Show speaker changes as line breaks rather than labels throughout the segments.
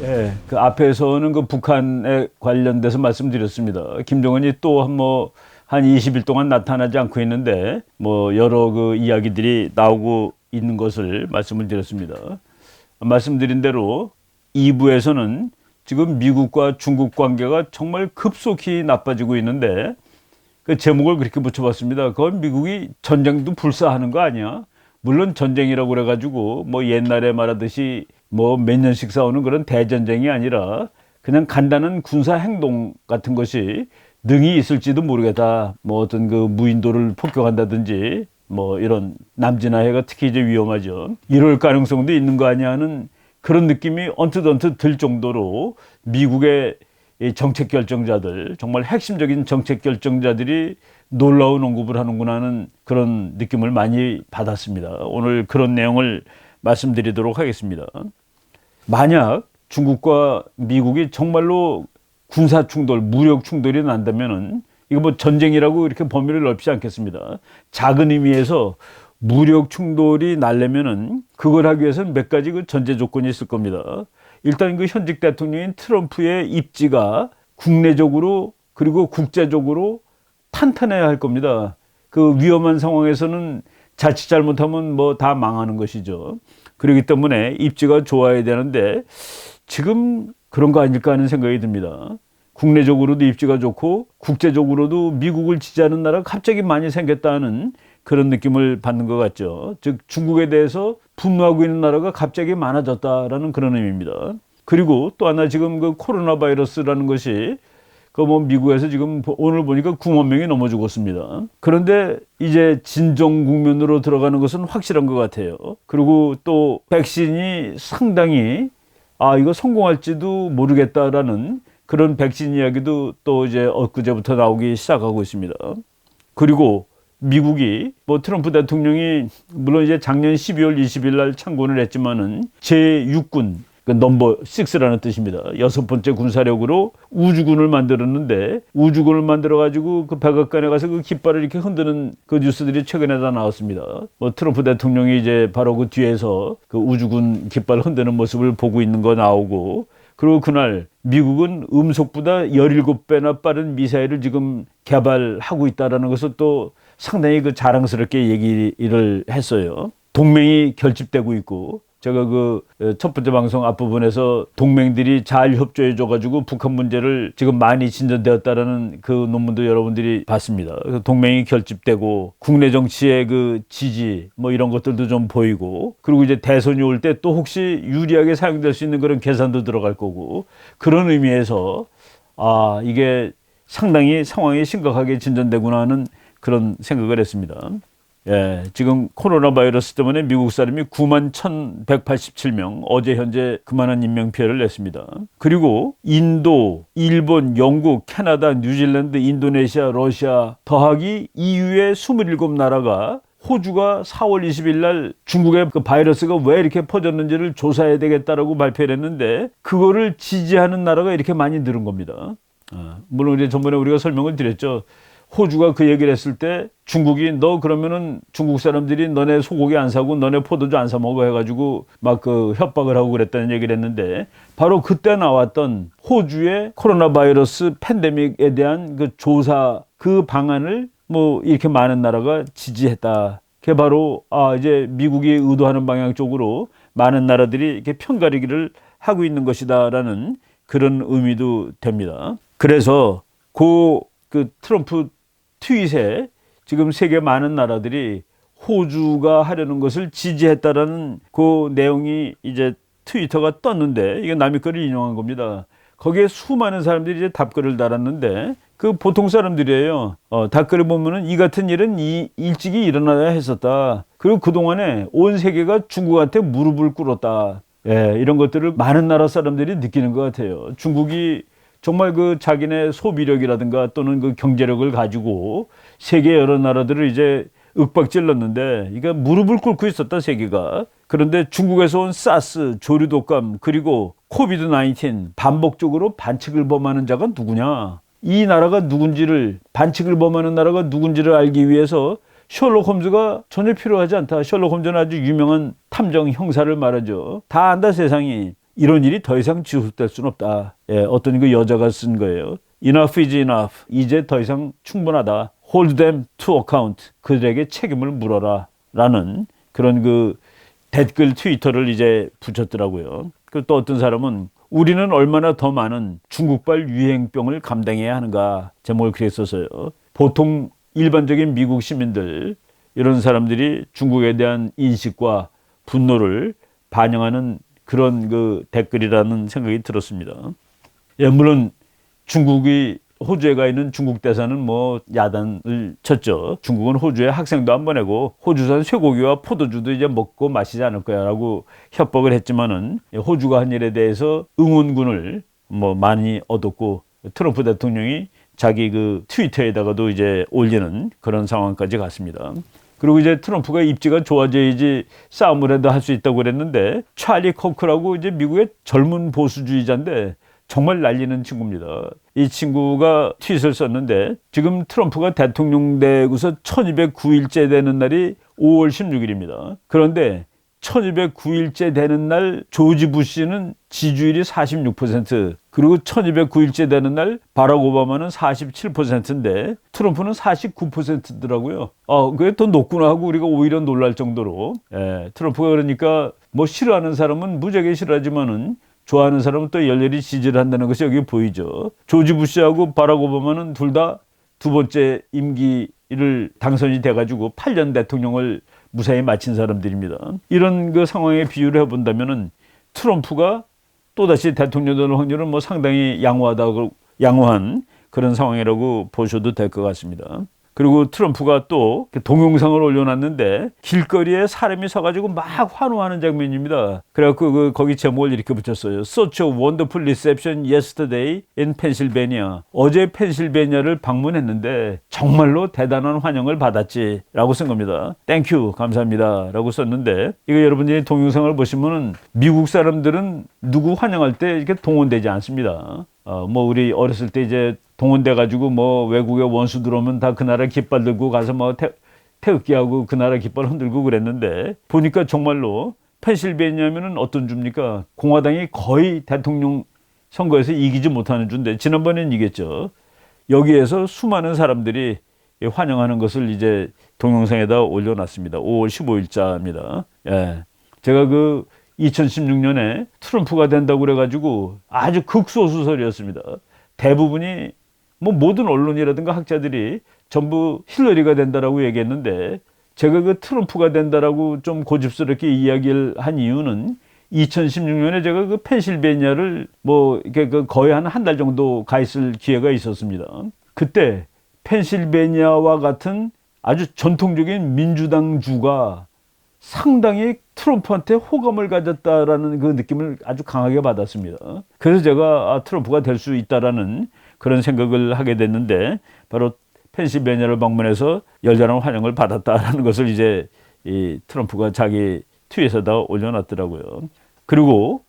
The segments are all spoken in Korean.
예, 그 앞에서는 그 북한에 관련돼서 말씀드렸습니다. 김정은이 또 한 20일 동안 나타나지 않고 있는데 여러 그 이야기들이 나오고 있는 것을 말씀을 드렸습니다. 말씀드린 대로 2부에서는 지금 미국과 중국 관계가 정말 급속히 나빠지고 있는데 그 제목을 그렇게 붙여봤습니다. 그건 미국이 전쟁도 불사하는 거 아니야? 물론 전쟁이라고 그래가지고 옛날에 말하듯이 몇 년씩 싸우는 그런 대전쟁이 아니라 그냥 간단한 군사 행동 같은 것이 능히 있을지도 모르겠다. 어떤 그 무인도를 폭격한다든지 이런 남진아해가 특히 이제 위험하죠. 이럴 가능성도 있는 거 아니야 하는 그런 느낌이 언뜻 들 정도로 미국의 이 정책 결정자들, 정말 핵심적인 정책 결정자들이 놀라운 언급을 하는구나 하는 그런 느낌을 많이 받았습니다. 오늘 그런 내용을 말씀드리도록 하겠습니다. 만약 중국과 미국이 정말로 군사 충돌, 무력 충돌이 난다면은 이거 전쟁이라고 이렇게 범위를 넓지 않겠습니다. 작은 의미에서 무력 충돌이 나려면은 그걸 하기 위해서는 몇 가지 그 전제 조건이 있을 겁니다. 일단 그 현직 대통령인 트럼프의 입지가 국내적으로 그리고 국제적으로 탄탄해야 할 겁니다. 그 위험한 상황에서는 자칫 잘못하면 다 망하는 것이죠. 그렇기 때문에 입지가 좋아야 되는데 지금 그런 거 아닐까 하는 생각이 듭니다. 국내적으로도 입지가 좋고 국제적으로도 미국을 지지하는 나라가 갑자기 많이 생겼다는 그런 느낌을 받는 것 같죠. 즉 중국에 대해서 분노하고 있는 나라가 갑자기 많아졌다라는 그런 의미입니다. 그리고 또 하나 지금 그 코로나 바이러스라는 것이 미국에서 지금 오늘 보니까 9만 명이 넘어 죽었습니다. 그런데 이제 진정 국면으로 들어가는 것은 확실한 것 같아요. 그리고 또 백신이 상당히 이거 성공할지도 모르겠다라는 그런 백신 이야기도 또 이제 엊그제부터 나오기 시작하고 있습니다. 그리고 미국이 트럼프 대통령이 물론 이제 작년 12월 20일 날 창건을 했지만은 제6군 그 넘버 6라는 뜻입니다. 6번째 군사력으로 우주군을 만들었는데 우주군을 만들어 가지고 그 백악관에 가서 그 깃발을 이렇게 흔드는 그 뉴스들이 최근에 다 나왔습니다. 트럼프 대통령이 이제 바로 그 뒤에서 그 우주군 깃발 흔드는 모습을 보고 있는 거 나오고, 그리고 그날 미국은 음속보다 17배나 빠른 미사일을 지금 개발하고 있다라는 것을 또 상당히 그 자랑스럽게 얘기를 했어요. 동맹이 결집되고 있고, 제가 그 첫 번째 방송 앞부분에서 동맹들이 잘 협조해줘가지고 북한 문제를 지금 많이 진전되었다라는 그 논문도 여러분들이 봤습니다. 동맹이 결집되고 국내 정치의 그 지지 이런 것들도 좀 보이고, 그리고 이제 대선이 올 때 또 혹시 유리하게 사용될 수 있는 그런 계산도 들어갈 거고, 그런 의미에서 이게 상당히 상황이 심각하게 진전되구나 하는 그런 생각을 했습니다. 예, 지금 코로나 바이러스 때문에 미국 사람이 9만 1,187명, 어제 현재 그만한 인명피해를 냈습니다. 그리고 인도, 일본, 영국, 캐나다, 뉴질랜드, 인도네시아, 러시아 더하기 EU의 27나라가 호주가 4월 20일 날 중국의 그 바이러스가 왜 이렇게 퍼졌는지를 조사해야 되겠다라고 발표를 했는데 그거를 지지하는 나라가 이렇게 많이 늘은 겁니다. 물론 이제 전번에 우리가 설명을 드렸죠. 호주가 그 얘기를 했을 때 중국이 너 그러면은 중국 사람들이 너네 소고기 안 사고 너네 포도주 안 사 먹어 해가지고 막 그 협박을 하고 그랬다는 얘기를 했는데, 바로 그때 나왔던 호주의 코로나 바이러스 팬데믹에 대한 그 조사 그 방안을 이렇게 많은 나라가 지지했다. 그게 바로 이제 미국이 의도하는 방향 쪽으로 많은 나라들이 이렇게 편가르기를 하고 있는 것이다라는 그런 의미도 됩니다. 그래서 그 트럼프 트윗에 지금 세계 많은 나라들이 호주가 하려는 것을 지지했다라는 그 내용이 이제 트위터가 떴는데, 이게 남의 거를 인용한 겁니다. 거기에 수많은 사람들이 이제 답글을 달았는데 그 보통 사람들이에요. 답글을 보면은 이 같은 일은 일찍이 일어나야 했었다. 그리고 그동안에 온 세계가 중국한테 무릎을 꿇었다. 예, 이런 것들을 많은 나라 사람들이 느끼는 것 같아요. 중국이 정말 그 자기네 소비력이라든가 또는 그 경제력을 가지고 세계 여러 나라들을 이제 윽박질렀는데 이게 무릎을 꿇고 있었다, 세계가. 그런데 중국에서 온 사스, 조류독감, 그리고 코비드 19 반복적으로 반칙을 범하는 자가 누구냐? 이 나라가 누군지를, 반칙을 범하는 나라가 누군지를 알기 위해서 셜록 홈즈가 전혀 필요하지 않다. 셜록 홈즈는 아주 유명한 탐정 형사를 말하죠. 다 안다, 세상이. 이런 일이 더 이상 지속될 수는 없다. 예, 어떤 그 여자가 쓴 거예요. Enough is enough. 이제 더 이상 충분하다. Hold them to account. 그들에게 책임을 물어라. 라는 그런 그 댓글 트위터를 이제 붙였더라고요. 그 또 어떤 사람은 우리는 얼마나 더 많은 중국발 유행병을 감당해야 하는가 제목을 그렇게 썼어요. 보통 일반적인 미국 시민들 이런 사람들이 중국에 대한 인식과 분노를 반영하는 그런 그 댓글이라는 생각이 들었습니다. 예, 물론 중국이 호주에 가 있는 중국 대사는 뭐 야단을 쳤죠. 중국은 호주에 학생도 안 보내고 호주산 쇠고기와 포도주도 이제 먹고 마시지 않을 거야라고 협박을 했지만은 호주가 한 일에 대해서 응원군을 뭐 많이 얻었고 트럼프 대통령이 자기 그 트위터에다가도 이제 올리는 그런 상황까지 갔습니다. 그리고 이제 트럼프가 입지가 좋아져야지 싸움을 해도 할 수 있다고 그랬는데 찰리 코크라고 이제 미국의 젊은 보수주의자인데 정말 날리는 친구입니다. 이 친구가 트윗을 썼는데 지금 트럼프가 대통령 되고서 1209일째 되는 날이 5월 16일입니다. 그런데 1209일째 되는 날 조지 부시는 지지율이 46%, 그리고 1209일째 되는 날 바락 오바마는 47%인데 트럼프는 49%더라고요. 그게 더 높구나 하고 우리가 오히려 놀랄 정도로. 트럼프가 그러니까 뭐 싫어하는 사람은 무지하게 싫어하지만은 좋아하는 사람은 또 열렬히 지지를 한다는 것이 여기 보이죠. 조지 부시하고 바락 오바마는 둘 다 두 번째 임기를 당선이 돼가지고 8년 대통령을 무사히 마친 사람들입니다. 이런 그 상황에 비유를 해본다면은 트럼프가 또다시 대통령 될 확률은 뭐 상당히 양호한 그런 상황이라고 보셔도 될 것 같습니다. 그리고 트럼프가 또 동영상을 올려놨는데 길거리에 사람이 서가지고 막 환호하는 장면입니다. 그래갖고 거기 제목을 이렇게 붙였어요. Such a wonderful reception yesterday in Pennsylvania. 어제 펜실베니아를 방문했는데 정말로 대단한 환영을 받았지 라고 쓴 겁니다. Thank you, 감사합니다 라고 썼는데 이거 여러분들이 동영상을 보시면은 미국 사람들은 누구 환영할 때 이렇게 동원되지 않습니다. 뭐 우리 어렸을 때 이제 동원돼 가지고 뭐 외국의 원수 들어오면 다 그 나라 깃발 들고 가서 뭐 태극기하고 그 나라 깃발 흔들고 그랬는데 보니까 정말로 펜실베니아면은 어떤 주입니까? 공화당이 거의 대통령 선거에서 이기지 못하는 주인데 지난번엔 이겼죠. 여기에서 수많은 사람들이 환영하는 것을 이제 동영상에다 올려놨습니다. 5월 15일자입니다. 예. 제가 2016년에 트럼프가 된다고 그래가지고 아주 극소수설이었습니다. 대부분이 뭐 모든 언론이라든가 학자들이 전부 힐러리가 된다라고 얘기했는데 제가 트럼프가 된다라고 좀 고집스럽게 이야기를 한 이유는 2016년에 제가 펜실베니아를 뭐 이렇게 거의 한 달 정도 가 있을 기회가 있었습니다. 그때 펜실베니아와 같은 아주 전통적인 민주당 주가 상당히 트럼프한테 호감을 가졌다라는 그 느낌을 아주 강하게 받았습니다. 그래서 제가 트럼프가 될 수 있다라는 그런 생각을 하게 됐는데 바로 펜실베니아를 방문해서 열렬한 환영을 받았다라는 것을 이제 이 트럼프가 자기 트윗에다 올려놨더라고요. 그리고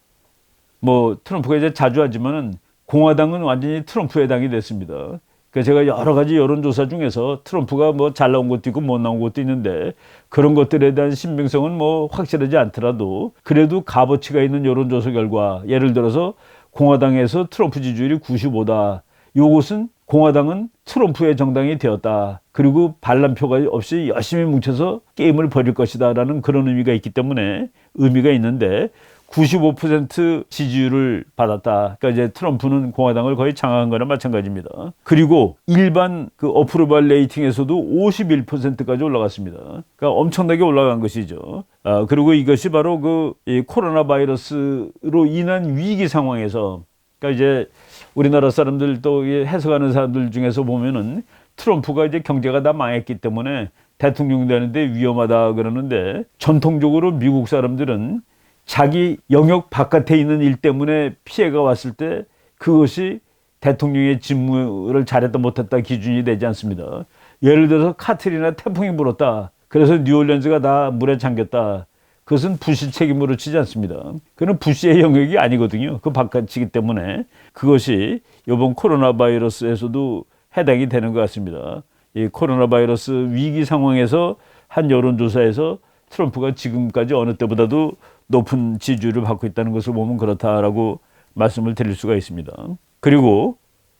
뭐 트럼프가 이제 자주 하지만은 공화당은 완전히 트럼프의 당이 됐습니다. 그러니까 제가 여러 가지 여론조사 중에서 트럼프가 뭐 잘 나온 것도 있고 못 나온 것도 있는데 그런 것들에 대한 신빙성은 뭐 확실하지 않더라도 그래도 값어치가 있는 여론조사 결과 예를 들어서 공화당에서 트럼프 지지율이 95다. 이것은 공화당은 트럼프의 정당이 되었다. 그리고 반란표가 없이 열심히 뭉쳐서 게임을 벌일 것이다 라는 그런 의미가 있기 때문에 의미가 있는데 95% 지지율을 받았다. 그러니까 이제 트럼프는 공화당을 거의 장악한 거나 마찬가지입니다. 그리고 일반 어프로발 레이팅에서도 51%까지 올라갔습니다. 그러니까 엄청나게 올라간 것이죠. 그리고 이것이 바로 이 코로나 바이러스로 인한 위기 상황에서 그러니까 이제 우리나라 사람들 또 해석하는 사람들 중에서 보면은 트럼프가 이제 경제가 다 망했기 때문에 대통령 되는데 위험하다 그러는데 전통적으로 미국 사람들은 자기 영역 바깥에 있는 일 때문에 피해가 왔을 때 그것이 대통령의 직무를 잘했다 못했다 기준이 되지 않습니다. 예를 들어서 카트리나 태풍이 불었다. 그래서 뉴올리언스가 다 물에 잠겼다. 그것은 부시 책임으로 치지 않습니다. 그건 부시의 영역이 아니거든요. 그 바깥이기 때문에 그것이 이번 코로나 바이러스에서도 해당이 되는 것 같습니다. 이 코로나 바이러스 위기 상황에서 한 여론조사에서 트럼프가 지금까지 어느 때보다도 높은 지지율을 받고 있다는 것을 보면 그렇다라고 말씀을 드릴 수가 있습니다. 그리고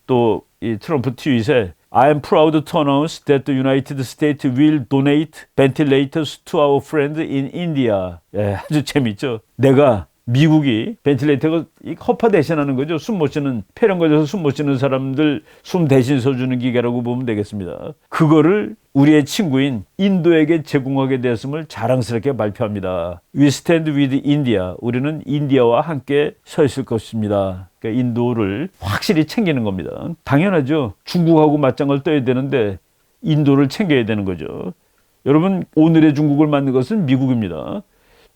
또 이 트럼프 트윗에 I am proud to announce that the United States will donate ventilators to our friends in India. 예, 아주 재밌죠. 내가 미국이 벤틸레이터가 허파 대신하는 거죠. 숨 못 쉬는 폐렴 걸려서 숨 못 쉬는 사람들 숨 대신 써주는 기계라고 보면 되겠습니다. 그거를 우리의 친구인 인도에게 제공하게 되었음을 자랑스럽게 발표합니다. We stand with India. 우리는 인디아와 함께 서 있을 것입니다. 그러니까 인도를 확실히 챙기는 겁니다. 당연하죠. 중국하고 맞짱을 떠야 되는데 인도를 챙겨야 되는 거죠. 여러분, 오늘의 중국을 만든 것은 미국입니다.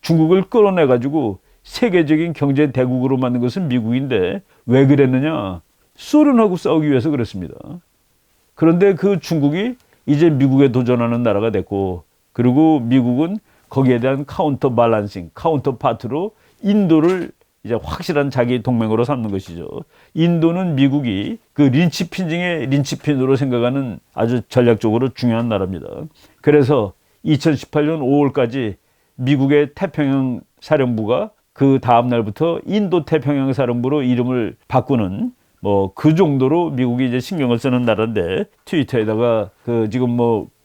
중국을 끌어내가지고 세계적인 경제 대국으로 만든 것은 미국인데 왜 그랬느냐? 소련하고 싸우기 위해서 그랬습니다. 그런데 그 중국이 이제 미국에 도전하는 나라가 됐고, 그리고 미국은 거기에 대한 카운터 밸런싱, 카운터 파트로 인도를 이제 확실한 자기 동맹으로 삼는 것이죠. 인도는 미국이 그 린치핀 중에 린치핀으로 생각하는 아주 전략적으로 중요한 나라입니다. 그래서 2018년 5월까지 미국의 태평양 사령부가 그 다음 날부터 인도 태평양 사령부로 이름을 바꾸는 그 정도로 미국이 이제 신경을 쓰는 나라인데, 트위터에다가 그 지금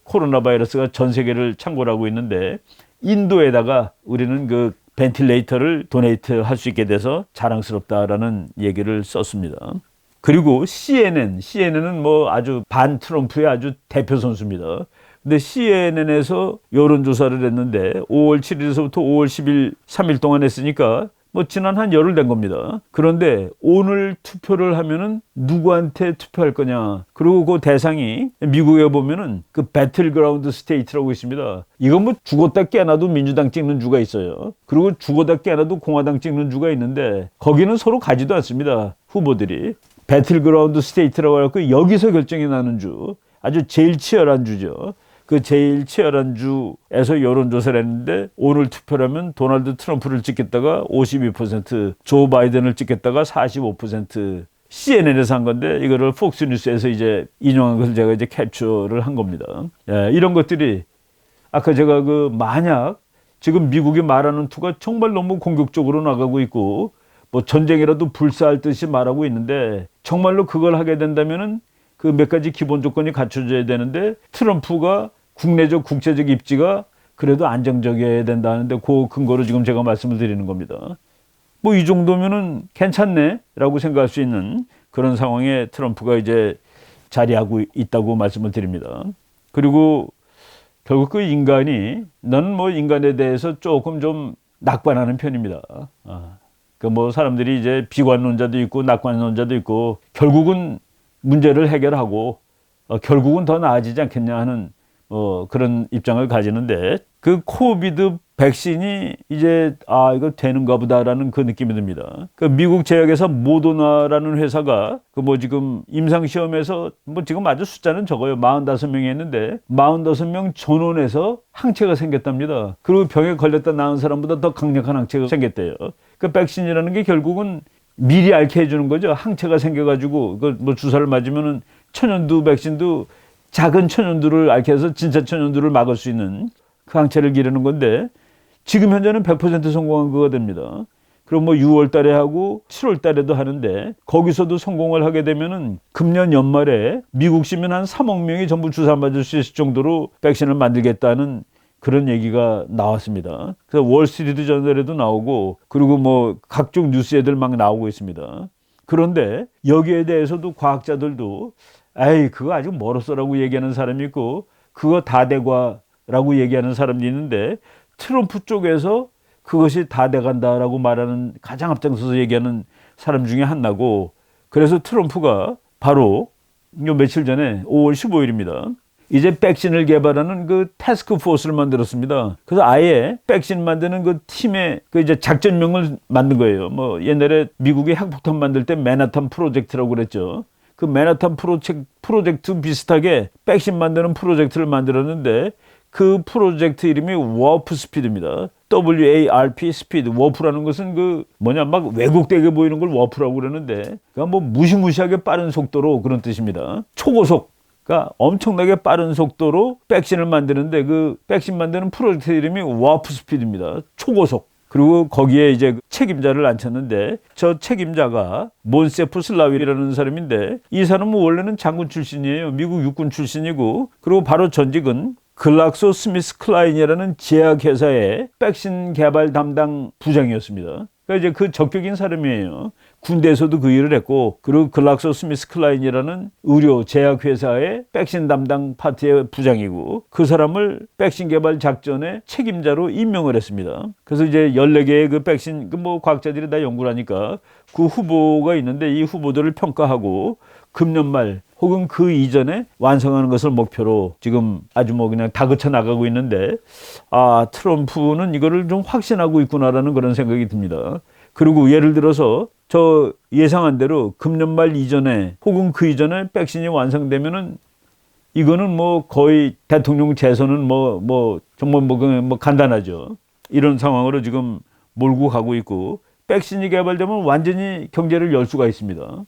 코로나 바이러스가 전 세계를 창궐 하고 있는데 인도에다가 우리는 그 벤틸레이터를 도네이트 할 수 있게 돼서 자랑스럽다라는 얘기를 썼습니다. 그리고 CNN은 아주 반 트럼프의 아주 대표 선수입니다. 근데 CNN에서 여론조사를 했는데 5월 7일에서부터 5월 10일 3일 동안 했으니까 지난 한 열흘 된 겁니다. 그런데 오늘 투표를 하면은 누구한테 투표할 거냐. 그리고 그 대상이 미국에 보면은 그 배틀그라운드 스테이트라고 있습니다. 이건 죽었다 깨어나도 민주당 찍는 주가 있어요. 그리고 죽었다 깨어나도 공화당 찍는 주가 있는데 거기는 서로 가지도 않습니다. 후보들이. 배틀그라운드 스테이트라고 해갖고 여기서 결정이 나는 주. 아주 제일 치열한 주죠. 그 제일 치열한 주에서 여론조사를 했는데 오늘 투표를 하면 도널드 트럼프를 찍겠다가 52%, 조 바이든을 찍겠다가 45%, CNN에서 한 건데 이거를 폭스뉴스에서 이제 인용한 것을 제가 이제 캡처를 한 겁니다. 예, 이런 것들이 아까 제가 만약 지금 미국이 말하는 투가 정말 너무 공격적으로 나가고 있고 전쟁이라도 불사할 듯이 말하고 있는데 정말로 그걸 하게 된다면은 그 몇 가지 기본 조건이 갖춰져야 되는데 트럼프가 국내적 국제적 입지가 그래도 안정적이어야 된다는데 그 근거로 지금 제가 말씀을 드리는 겁니다. 이 정도면은 괜찮네 라고 생각할 수 있는 그런 상황에 트럼프가 이제 자리하고 있다고 말씀을 드립니다. 그리고 결국 그 인간이 나는 인간에 대해서 조금 좀 낙관하는 편입니다. 사람들이 이제 비관론자도 있고 낙관론자도 있고 결국은 문제를 해결하고 결국은 더 나아지지 않겠냐 하는 그런 입장을 가지는데 그 코비드 백신이 이제 이거 되는가 보다라는 그 느낌이 듭니다. 그 미국 제약회사 모더나라는 회사가 지금 임상시험에서 지금 아주 숫자는 적어요. 45명이 했는데 45명 전원에서 항체가 생겼답니다. 그리고 병에 걸렸다 나은 사람보다 더 강력한 항체가 생겼대요. 그 백신이라는 게 결국은 미리 앓게 해주는 거죠. 항체가 생겨가지고 주사를 맞으면은 천연두 백신도 작은 천연두를 앓게 해서 진짜 천연두를 막을 수 있는 그 항체를 기르는 건데 지금 현재는 100% 성공한 거가 됩니다. 그럼 6월 달에 하고 7월 달에도 하는데 거기서도 성공을 하게 되면은 금년 연말에 미국 시민 한 3억 명이 전부 주사 맞을 수 있을 정도로 백신을 만들겠다는 그런 얘기가 나왔습니다. 그래서 월스트리트 저널에도 나오고 그리고 각종 뉴스에들 막 나오고 있습니다. 그런데 여기에 대해서도 과학자들도 그거 아직 멀었어라고 얘기하는 사람이 있고 그거 다돼과라고 얘기하는 사람도 있는데 트럼프 쪽에서 그것이 다 돼간다라고 말하는 가장 앞장서서 얘기하는 사람 중에 하나고 그래서 트럼프가 바로 요 며칠 전에 5월 15일입니다. 이제 백신을 개발하는 그 태스크 포스를 만들었습니다. 그래서 아예 백신 만드는 그 팀의 그 이제 작전명을 만든 거예요. 옛날에 미국이 핵폭탄 만들 때 맨하탄 프로젝트라고 그랬죠. 그 맨하탄 프로젝트 비슷하게 백신 만드는 프로젝트를 만들었는데 그 프로젝트 이름이 워프 스피드입니다. WARP 스피드. 워프라는 것은 막 왜곡되게 보이는 걸 워프라고 그러는데 무시무시하게 빠른 속도로 그런 뜻입니다. 초고속. 그러니까 엄청나게 빠른 속도로 백신을 만드는데 그 백신 만드는 프로젝트 이름이 와프 스피드입니다. 초고속. 그리고 거기에 이제 책임자를 앉혔는데 저 책임자가 몬세프 슬라위라는 사람인데 이 사람은 원래는 장군 출신이에요. 미국 육군 출신이고 그리고 바로 전직은 글락소 스미스 클라인이라는 제약회사의 백신 개발 담당 부장이었습니다. 그러니까 이제 그 적격인 사람이에요. 군대에서도 그 일을 했고 그리고 글락소 스미스 클라인이라는 의료 제약회사의 백신 담당 파트의 부장이고 그 사람을 백신 개발 작전의 책임자로 임명을 했습니다. 그래서 이제 14개의 그 백신 뭐 과학자들이 다 연구를 하니까 그 후보가 있는데 이 후보들을 평가하고 금년 말 혹은 그 이전에 완성하는 것을 목표로 지금 아주 뭐 그냥 다그쳐 나가고 있는데 트럼프는 이거를 좀 확신하고 있구나라는 그런 생각이 듭니다. 그리고 예를 들어서 저 예상한 대로 금년 말 이전에 혹은 그 이전에 백신이 완성되면은 이거는 뭐 거의 대통령 재선은 정말 뭐 간단하죠. 이런 상황으로 지금 몰고 가고 있고 백신이 개발되면 완전히 경제를 열 수가 있습니다.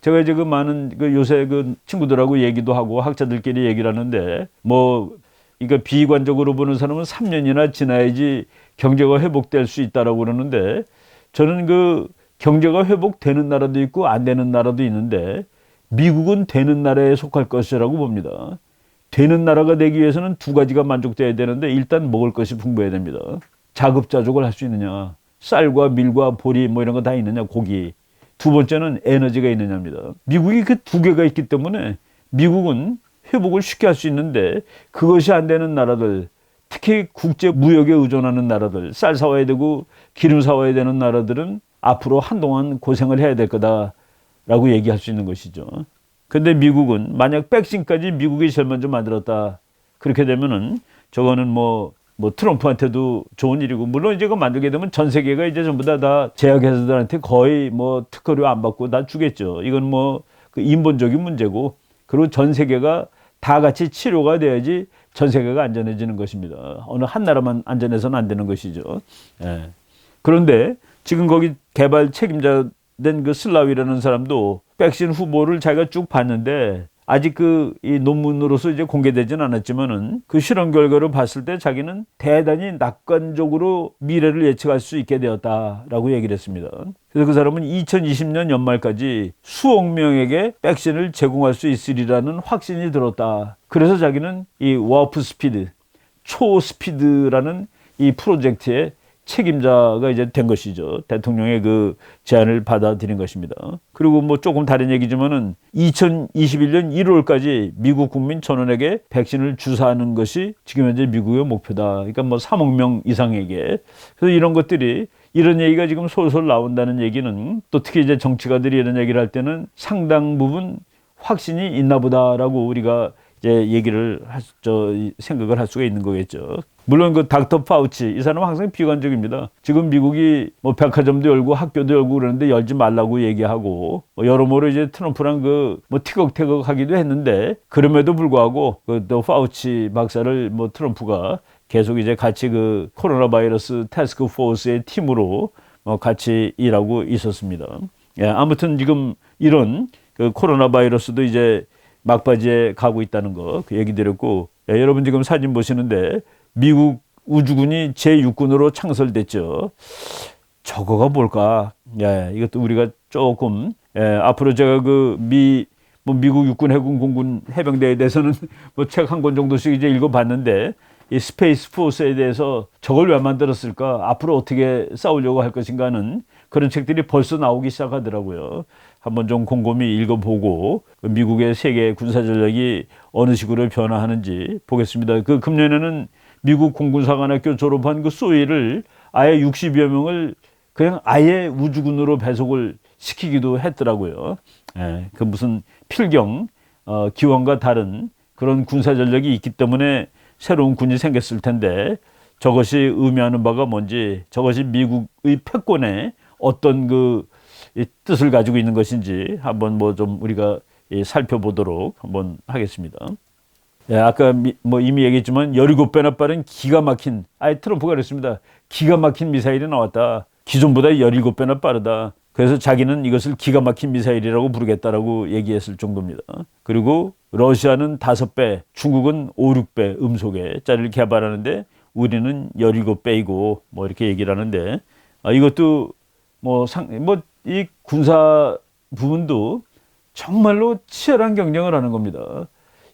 제가 이제 그 많은 그 요새 그 친구들하고 얘기도 하고 학자들끼리 얘기를 하는데 이거 비관적으로 보는 사람은 3년이나 지나야지 경제가 회복될 수 있다라고 그러는데 저는 그 경제가 회복되는 나라도 있고 안 되는 나라도 있는데 미국은 되는 나라에 속할 것이라고 봅니다. 되는 나라가 되기 위해서는 두 가지가 만족돼야 되는데 일단 먹을 것이 풍부해야 됩니다. 자급자족을 할 수 있느냐, 쌀과 밀과 보리 뭐 이런 거 다 있느냐, 고기. 두 번째는 에너지가 있느냐입니다. 미국이 그 두 개가 있기 때문에 미국은 회복을 쉽게 할 수 있는데 그것이 안 되는 나라들, 특히 국제 무역에 의존하는 나라들, 쌀 사와야 되고 기름 사와야 되는 나라들은 앞으로 한동안 고생을 해야 될 거다라고 얘기할 수 있는 것이죠. 근데 미국은 만약 백신까지 미국이 제일 먼저 만들었다. 그렇게 되면은 저거는 뭐 트럼프한테도 좋은 일이고, 물론 이제 그거 만들게 되면 전 세계가 이제 전부 다 제약회사들한테 거의 뭐 특허료 안 받고 다 주겠죠. 이건 그 인본적인 문제고, 그리고 전 세계가 다 같이 치료가 돼야지 전 세계가 안전해지는 것입니다. 어느 한 나라만 안전해서는 안 되는 것이죠. 예. 그런데 지금 거기 개발 책임자 된 그 슬라위라는 사람도 백신 후보를 자기가 쭉 봤는데 아직 이 논문으로서 이제 공개되진 않았지만은 그 실험 결과를 봤을 때 자기는 대단히 낙관적으로 미래를 예측할 수 있게 되었다라고 얘기를 했습니다. 그래서 그 사람은 2020년 연말까지 수억 명에게 백신을 제공할 수 있으리라는 확신이 들었다. 그래서 자기는 이 워프 스피드, 초 스피드라는 이 프로젝트의 책임자가 이제 된 것이죠. 대통령의 그 제안을 받아들인 것입니다. 그리고 뭐 조금 다른 얘기지만은 2021년 1월까지 미국 국민 1,000원에게 백신을 주사하는 것이 지금 현재 미국의 목표다. 그러니까 뭐 3억 명 이상에게. 그래서 이런 얘기가 지금 솔솔 나온다는 얘기는 또 특히 이제 정치가들이 이런 얘기를 할 때는 상당 부분 확신이 있나 보다라고 우리가 이제 생각을 할 수가 있는 거겠죠. 물론 그 닥터 파우치 이 사람은 항상 비관적입니다. 지금 미국이 뭐 백화점도 열고 학교도 열고 그러는데 열지 말라고 얘기하고 여러모로 이제 트럼프랑 티격태격 하기도 했는데 그럼에도 불구하고 또 파우치 박사를 트럼프가 계속 이제 같이 그 코로나 바이러스 태스크 포스의 팀으로 같이 일하고 있었습니다. 예, 아무튼 지금 이런 그 코로나 바이러스도 이제 막바지에 가고 있다는 거 그 얘기 드렸고, 예, 여러분 지금 사진 보시는데 미국 우주군이 제6군으로 창설됐죠. 저거가 뭘까? 예, 이것도 우리가 조금 앞으로 제가 미국 육군, 해군, 공군, 해병대에 대해서는 책 한 권 정도씩 이제 읽어봤는데 이 스페이스 포스에 대해서 저걸 왜 만들었을까? 앞으로 어떻게 싸우려고 할 것인가 하는 그런 책들이 벌써 나오기 시작하더라고요. 한번 좀 곰곰이 읽어보고 미국의 세계 군사 전략이 어느 식으로 변화하는지 보겠습니다. 그 금년에는 미국 공군사관학교 졸업한 그 소위를 아예 60여 명을 그냥 아예 우주군으로 배속을 시키기도 했더라고요. 예, 그 무슨 필경, 기원과 다른 그런 군사 전략이 있기 때문에 새로운 군이 생겼을 텐데 저것이 의미하는 바가 뭔지, 저것이 미국의 패권에 어떤 이 뜻을 가지고 있는 것인지 한번 좀 우리가 살펴보도록 한번 하겠습니다. 예, 아까 이미 얘기했지만 17배나 빠른 기가 막힌, 트럼프가 그랬습니다. 기가 막힌 미사일이 나왔다. 기존보다 17배나 빠르다. 그래서 자기는 이것을 기가 막힌 미사일이라고 부르겠다라고 얘기했을 정도입니다. 그리고 러시아는 5배, 중국은 5, 6배 음속에짜리를 개발하는데 우리는 17배이고 뭐 이렇게 얘기를 하는데 이것도 이 군사 부분도 정말로 치열한 경쟁을 하는 겁니다.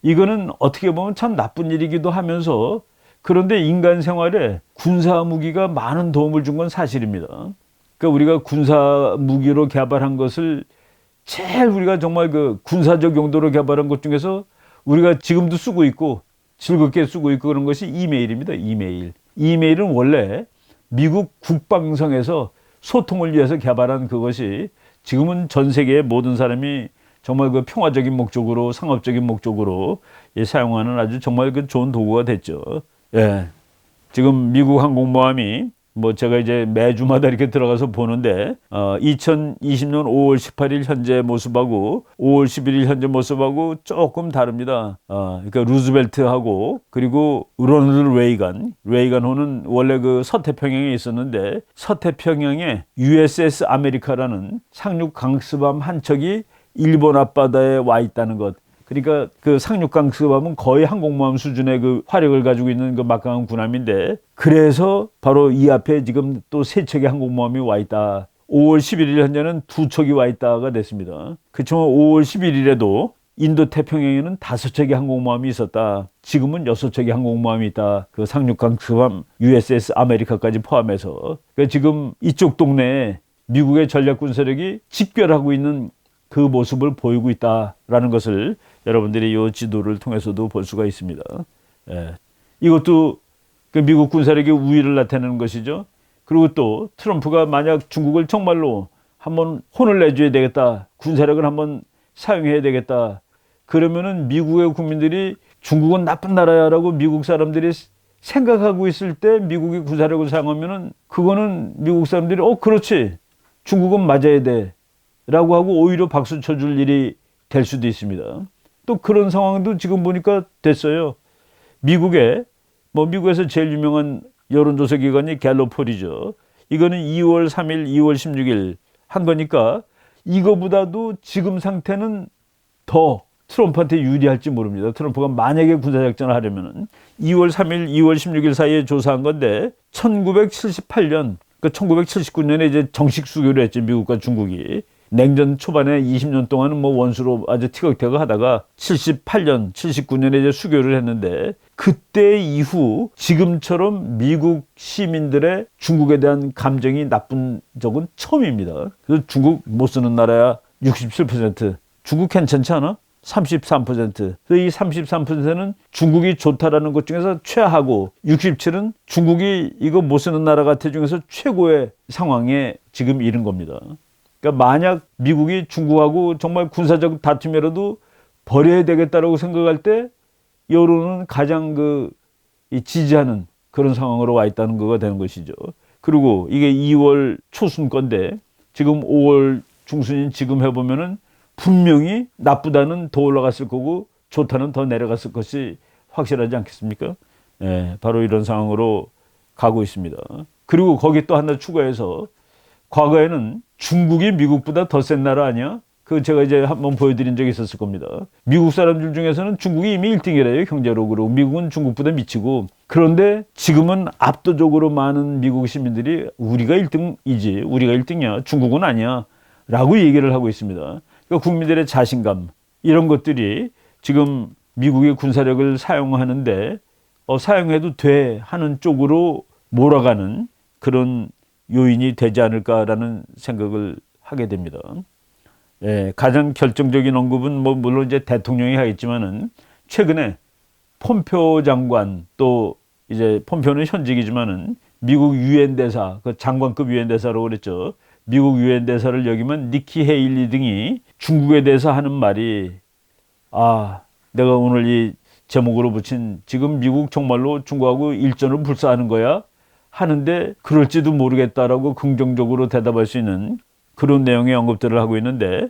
이거는 어떻게 보면 참 나쁜 일이기도 하면서 그런데 인간 생활에 군사 무기가 많은 도움을 준 건 사실입니다. 그러니까 우리가 군사 무기로 개발한 것을 제일 우리가 정말 그 군사적 용도로 개발한 것 중에서 우리가 지금도 쓰고 있고 즐겁게 쓰고 있고 그런 것이 이메일입니다. 이메일은 원래 미국 국방성에서 소통을 위해서 개발한 그것이 지금은 전 세계의 모든 사람이 정말 그 평화적인 목적으로 상업적인 목적으로 사용하는 아주 정말 그 좋은 도구가 됐죠. 예. 지금 미국 항공모함이 제가 이제 매주마다 이렇게 들어가서 보는데 2020년 5월 18일 현재 모습하고 5월 11일 현재 모습하고 조금 다릅니다. 그러니까 루즈벨트하고 그리고 로널드 레이간호는 원래 그 서태평양에 있었는데 서태평양에 USS 아메리카라는 상륙 강습함 한 척이 일본 앞바다에 와 있다는 것. 그러니까 그 상륙 강습함은 거의 항공모함 수준의 그 화력을 가지고 있는 그 막강한 군함인데 그래서 바로 이 앞에 지금 또 3척의 항공모함이 와 있다. 5월 11일 현재는 2척이 와 있다가 됐습니다. 그렇지만 5월 11일에도 인도 태평양에는 5척의 항공모함이 있었다. 지금은 6척의 항공모함이 있다. 그 상륙 강습함 USS 아메리카까지 포함해서. 그러니까 지금 이쪽 동네에 미국의 전략 군사력이 집결하고 있는 그 모습을 보이고 있다라는 것을 여러분들이 이 지도를 통해서도 볼 수가 있습니다. 예. 이것도 그 미국 군사력의 우위를 나타내는 것이죠. 그리고 또 트럼프가 만약 중국을 정말로 한번 혼을 내줘야 되겠다, 군사력을 한번 사용해야 되겠다, 그러면은 미국의 국민들이 중국은 나쁜 나라야라고 미국 사람들이 생각하고 있을 때 미국이 군사력을 사용하면은 그거는 미국 사람들이 그렇지, 중국은 맞아야 돼 라고 하고 오히려 박수 쳐줄 일이 될 수도 있습니다. 또 그런 상황도 지금 보니까 됐어요. 미국에서 제일 유명한 여론조사 기관이 갤럽폴이죠. 이거는 2월 3일, 2월 16일 한 거니까 이거보다도 지금 상태는 더 트럼프한테 유리할지 모릅니다. 트럼프가 만약에 군사작전을 하려면 2월 3일, 2월 16일 사이에 조사한 건데 1978년, 그러니까 1979년에 이제 정식 수교를 했죠. 미국과 중국이. 냉전 초반에 20년 동안은 원수로 아주 티격태격 하다가 78년, 79년에 이제 수교를 했는데 그때 이후 지금처럼 미국 시민들의 중국에 대한 감정이 나쁜 적은 처음입니다. 그래서 중국 못 쓰는 나라야 67%. 중국 괜찮지 않아? 33%. 그래서 이 33%는 중국이 좋다라는 것 중에서 최하고 67은 중국이 이거 못 쓰는 나라 같아 중에서 최고의 상황에 지금 이른 겁니다. 그러니까 만약 미국이 중국하고 정말 군사적 다툼이라도 벌여야 되겠다라고 생각할 때 여론은 가장 지지하는 그런 상황으로 와 있다는 거가 되는 것이죠. 그리고 이게 2월 초순 건데 지금 5월 중순인 지금 해보면은 분명히 나쁘다는 더 올라갔을 거고 좋다는 더 내려갔을 것이 확실하지 않겠습니까? 예, 바로 이런 상황으로 가고 있습니다. 그리고 거기 또 하나 추가해서 과거에는 중국이 미국보다 더 센 나라 아니야? 제가 이제 한번 보여드린 적이 있었을 겁니다. 미국 사람들 중에서는 중국이 이미 1등이래요, 경제력으로. 미국은 중국보다 미치고. 그런데 지금은 압도적으로 많은 미국 시민들이 우리가 1등이지, 우리가 1등이야, 중국은 아니야 라고 얘기를 하고 있습니다. 그러니까 국민들의 자신감, 이런 것들이 지금 미국의 군사력을 사용하는데 사용해도 돼 하는 쪽으로 몰아가는 그런 요인이 되지 않을까라는 생각을 하게 됩니다. 예, 가장 결정적인 언급은 물론 이제 대통령이 하겠지만은 최근에 폼페오 장관, 또 이제 폼페오는 현직이지만은 미국 유엔 대사, 그 장관급 유엔 대사라고 그랬죠. 미국 유엔 대사를 여기면 니키 헤일리 등이 중국에 대해서 하는 말이, 내가 오늘 이 제목으로 붙인 지금 미국 정말로 중국하고 일전을 불사하는 거야 하는데 그럴지도 모르겠다라고 긍정적으로 대답할 수 있는 그런 내용의 언급들을 하고 있는데,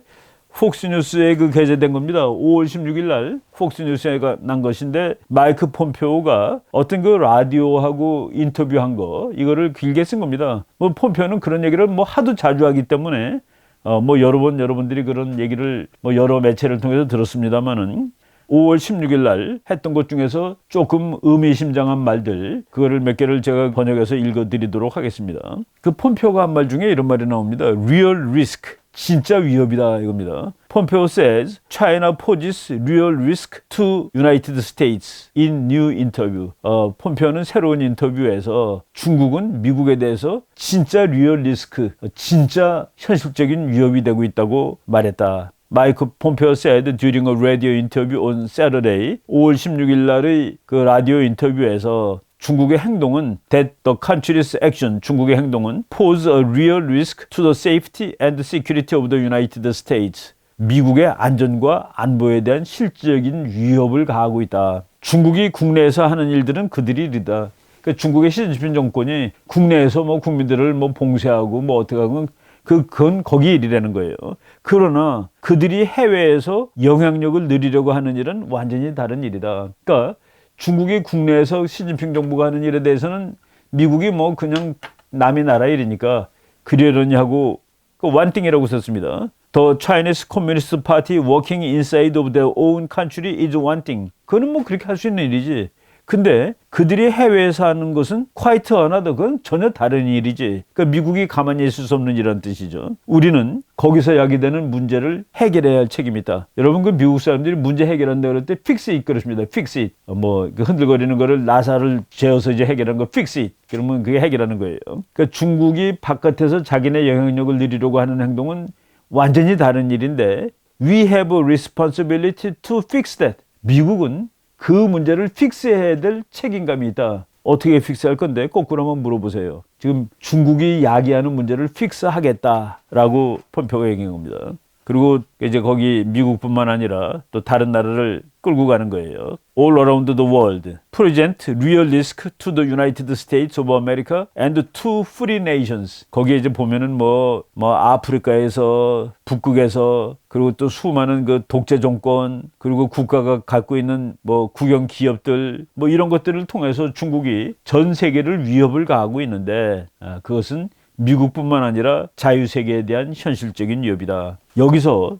폭스뉴스에 게재된 겁니다. 5월 16일 날 폭스뉴스에 난 것인데, 마이크 폼페오가 어떤 라디오하고 인터뷰한 거, 이거를 길게 쓴 겁니다. 폼페오는 그런 얘기를 하도 자주 하기 때문에 뭐 여러 번 여러분들이 그런 얘기를 뭐 여러 매체를 통해서 들었습니다만은 5월 16일 날 했던 것 중에서 조금 의미심장한 말들, 그거를 몇 개를 제가 번역해서 읽어드리도록 하겠습니다. 그 폼페오가 한 말 중에 이런 말이 나옵니다. Real risk. 진짜 위협이다 이겁니다. 폼페오 says China poses real risk to United States in new interview. 폼페오는 새로운 인터뷰에서 중국은 미국에 대해서 진짜 리얼 리스크, 진짜 현실적인 위협이 되고 있다고 말했다. 마이크 폼페오 said during a radio interview on Saturday, 5월 16일 날의 그 라디오 인터뷰에서 중국의 행동은 that the country's action, 중국의 행동은 pose a real risk to the safety and security of the United States. 미국의 안전과 안보에 대한 실질적인 위협을 가하고 있다. 중국이 국내에서 하는 일들은 그들이 일이다. 그러니까 중국의 시진핑 정권이 국내에서 뭐 국민들을 뭐 봉쇄하고 뭐 어떻게 하고 그건 거기 일이라는 거예요. 그러나 그들이 해외에서 영향력을 누리려고 하는 일은 완전히 다른 일이다. 그러니까 중국이 국내에서 시진핑 정부가 하는 일에 대해서는 미국이 뭐 그냥 남의 나라 일이니까 그러려니 하고 그 one-thing이라고 썼습니다. The Chinese Communist Party working inside of their own country is one thing. 그거는 뭐 그렇게 할 수 있는 일이지. 근데 그들이 해외에서 하는 것은 quite another, 그건 전혀 다른 일이지. 그러니까 미국이 가만히 있을 수 없는 일이라는 뜻이죠. 우리는 거기서 야기되는 문제를 해결해야 할 책임이 있다. 여러분 그 미국 사람들이 문제 해결한다 그럴 때 fix it 그러십니다. fix it. 뭐 흔들거리는 거를 나사를 재어서 이제 해결한 거 fix it. 그러면 그게 해결하는 거예요. 그러니까 중국이 바깥에서 자기네 영향력을 누리려고 하는 행동은 완전히 다른 일인데 we have a responsibility to fix that. 미국은 그 문제를 픽스해야 될 책임감이 있다. 어떻게 픽스할 건데 거꾸로 한번 물어보세요. 지금 중국이 야기하는 문제를 픽스하겠다라고 폼페오가 얘기한 겁니다. 그리고 이제 거기 미국뿐만 아니라 또 다른 나라를 끌고 가는 거예요. All around the world present real risk to the United States of America and to free nations. 거기에 이제 보면은 뭐 아프리카에서 북극에서 그리고 또 수많은 그 독재 정권 그리고 국가가 갖고 있는 뭐 국영 기업들 뭐 이런 것들을 통해서 중국이 전 세계를 위협을 가하고 있는데 그것은 미국뿐만 아니라 자유세계에 대한 현실적인 위협이다. 여기서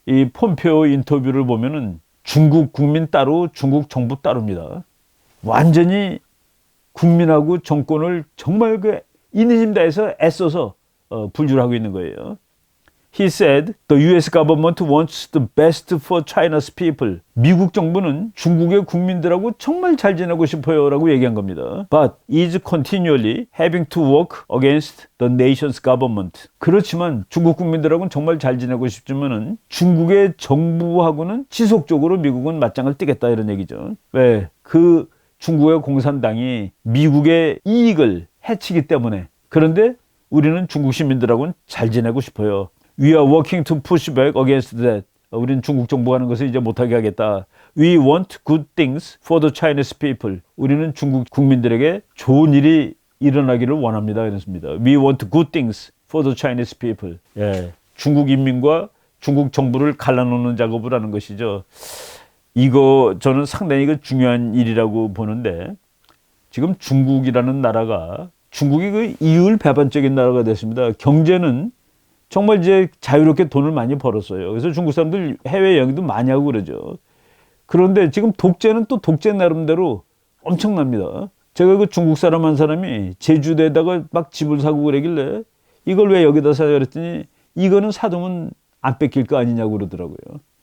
이 폼페오 인터뷰를 보면은 중국 국민 따로 중국 정부 따로입니다. 완전히 국민하고 정권을 정말 그 있는 힘 다해서 애써서 분류하고 있는 거예요. He said the U.S. government wants the best for China's people. 미국 정부는 중국의 국민들하고 정말 잘 지내고 싶어요라고 얘기한 겁니다. But is continually having to work against the nation's government. 그렇지만 중국 국민들하고는 정말 잘 지내고 싶지만은 중국의 정부하고는 지속적으로 미국은 맞짱을 뜨겠다 이런 얘기죠. 왜? 그 중국의 공산당이 미국의 이익을 해치기 때문에. 그런데 우리는 중국 시민들하고는 잘 지내고 싶어요. We are working to push back against that. 우리는 중국 정부가 하는 것을 이제 못하게 하겠다. We want good things for the Chinese people. 우리는 중국 국민들에게 좋은 일이 일어나기를 원합니다. 이랬습니다. We want good things for the Chinese people. 예, 중국 인민과 중국 정부를 갈라놓는 작업을 하는 것이죠. 이거 저는 상당히 그 중요한 일이라고 보는데 지금 중국이라는 나라가 중국이 그 이율배반적인 나라가 됐습니다. 경제는 정말 이제 자유롭게 돈을 많이 벌었어요. 그래서 중국 사람들 해외 여행도 많이 하고 그러죠. 그런데 지금 독재는 또 독재 나름대로 엄청납니다. 제가 그 중국 사람 한 사람이 제주도에다가 막 집을 사고 그러길래 이걸 왜 여기다 사냐 그랬더니 이거는 사두면 안 뺏길 거 아니냐고 그러더라고요.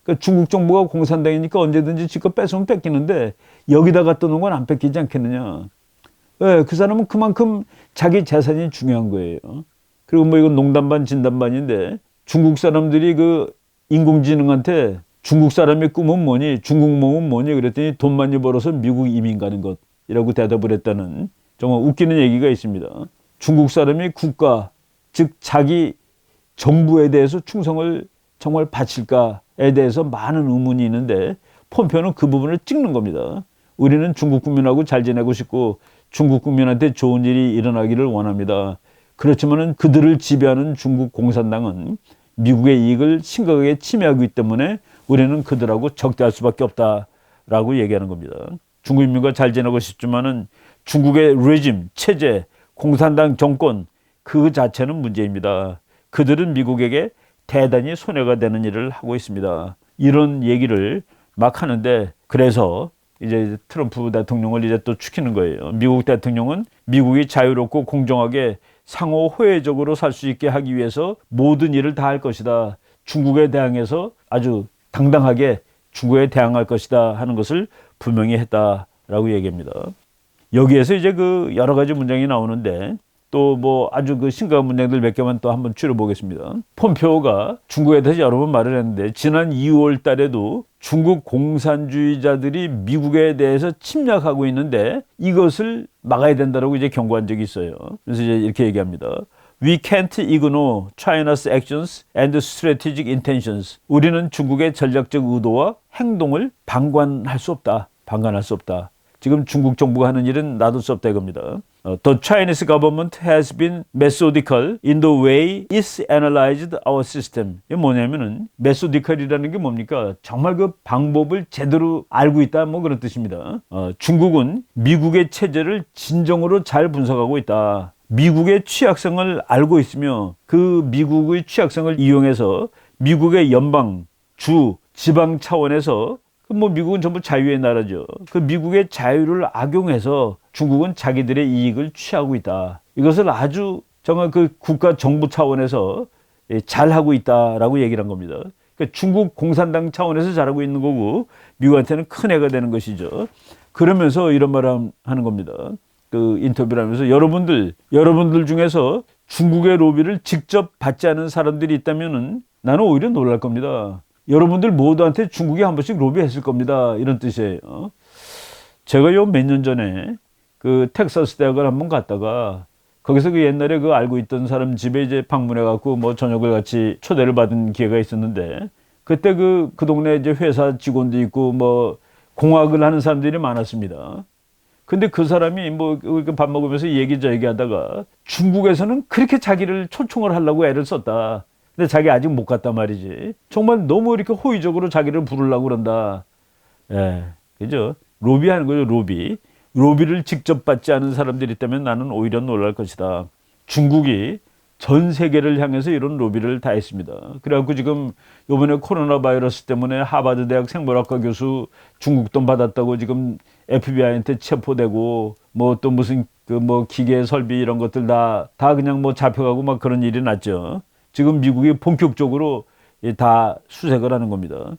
그러니까 중국 정부가 공산당이니까 언제든지 지껏 뺏으면 뺏기는데 여기다 갖다 놓은 건 안 뺏기지 않겠느냐. 네, 그 사람은 그만큼 자기 재산이 중요한 거예요. 그리고 뭐 이건 농담 반 진담 반인데 중국 사람들이 그 인공지능한테 중국 사람의 꿈은 뭐니? 중국 몸은 뭐니? 그랬더니 돈 많이 벌어서 미국 이민 가는 것이라고 대답을 했다는 정말 웃기는 얘기가 있습니다. 중국 사람이 국가, 즉 자기 정부에 대해서 충성을 정말 바칠까에 대해서 많은 의문이 있는데 폼페오는 그 부분을 찍는 겁니다. 우리는 중국 국민하고 잘 지내고 싶고 중국 국민한테 좋은 일이 일어나기를 원합니다. 그렇지만은 그들을 지배하는 중국 공산당은 미국의 이익을 심각하게 침해하기 때문에 우리는 그들하고 적대할 수밖에 없다라고 얘기하는 겁니다. 중국 인민과 잘 지내고 싶지만은 중국의 레짐, 체제, 공산당 정권 그 자체는 문제입니다. 그들은 미국에게 대단히 손해가 되는 일을 하고 있습니다. 이런 얘기를 막 하는데, 그래서 이제 트럼프 대통령을 이제 또 추키는 거예요. 미국 대통령은 미국이 자유롭고 공정하게 상호 호혜적으로 살 수 있게 하기 위해서 모든 일을 다 할 것이다. 중국에 대항해서 아주 당당하게 중국에 대항할 것이다 하는 것을 분명히 했다라고 얘기합니다. 여기에서 이제 그 여러 가지 문장이 나오는데, 또 뭐 아주 그 심각한 문장들 몇 개만 또 한번 추려보겠습니다. 폼페오가 중국에 대해서 여러 번 말을 했는데, 지난 2월 달에도 중국 공산주의자들이 미국에 대해서 침략하고 있는데 이것을 막아야 된다라고 이제 경고한 적이 있어요. 그래서 이제 이렇게 얘기합니다. We can't ignore China's actions and strategic intentions. 우리는 중국의 전략적 의도와 행동을 방관할 수 없다. 방관할 수 없다. 지금 중국 정부가 하는 일은 놔둘 수 없다 이겁니다. The Chinese government has been methodical in the way it's analyzed our system. 이게 뭐냐면은 methodical이라는 게 뭡니까? 정말 그 방법을 제대로 알고 있다 뭐 그런 뜻입니다. 중국은 미국의 체제를 진정으로 잘 분석하고 있다. 미국의 취약성을 알고 있으며 그 미국의 취약성을 이용해서 미국의 연방, 주, 지방 차원에서 뭐 미국은 전부 자유의 나라죠. 그 미국의 자유를 악용해서 중국은 자기들의 이익을 취하고 있다. 이것을 아주 정말 그 국가 정부 차원에서 잘하고 있다라고 얘기를 한 겁니다. 그러니까 중국 공산당 차원에서 잘하고 있는 거고 미국한테는 큰 해가 되는 것이죠. 그러면서 이런 말을 하는 겁니다. 그 인터뷰를 하면서 여러분들 중에서 중국의 로비를 직접 받지 않은 사람들이 있다면은 나는 오히려 놀랄 겁니다. 여러분들 모두한테 중국이 한 번씩 로비했을 겁니다. 이런 뜻이에요. 제가 요 몇 년 전에 그 텍사스 대학을 한번 갔다가 거기서 그 옛날에 그 알고 있던 사람 집에 이제 방문해 갖고 뭐 저녁을 같이 초대를 받은 기회가 있었는데, 그때 그 동네 이제 회사 직원도 있고 뭐 공학을 하는 사람들이 많았습니다. 근데 그 사람이 뭐 밥 먹으면서 얘기저얘기 하다가 중국에서는 그렇게 자기를 초청을 하려고 애를 썼다. 근데 자기 아직 못 갔단 말이지. 정말 너무 이렇게 호의적으로 자기를 부르려고 그런다. 예, 그죠? 로비하는 거죠, 로비. 로비를 직접 받지 않은 사람들이 있다면 나는 오히려 놀랄 것이다. 중국이 전 세계를 향해서 이런 로비를 다 했습니다. 그래갖고 지금 이번에 코로나 바이러스 때문에 하버드 대학 생물학과 교수 중국 돈 받았다고 지금 FBI한테 체포되고, 뭐 또 무슨 그 뭐 기계 설비 이런 것들 다 그냥 뭐 잡혀가고 막 그런 일이 났죠. 지금 미국이 본격적으로 다 수색을 하는 겁니다.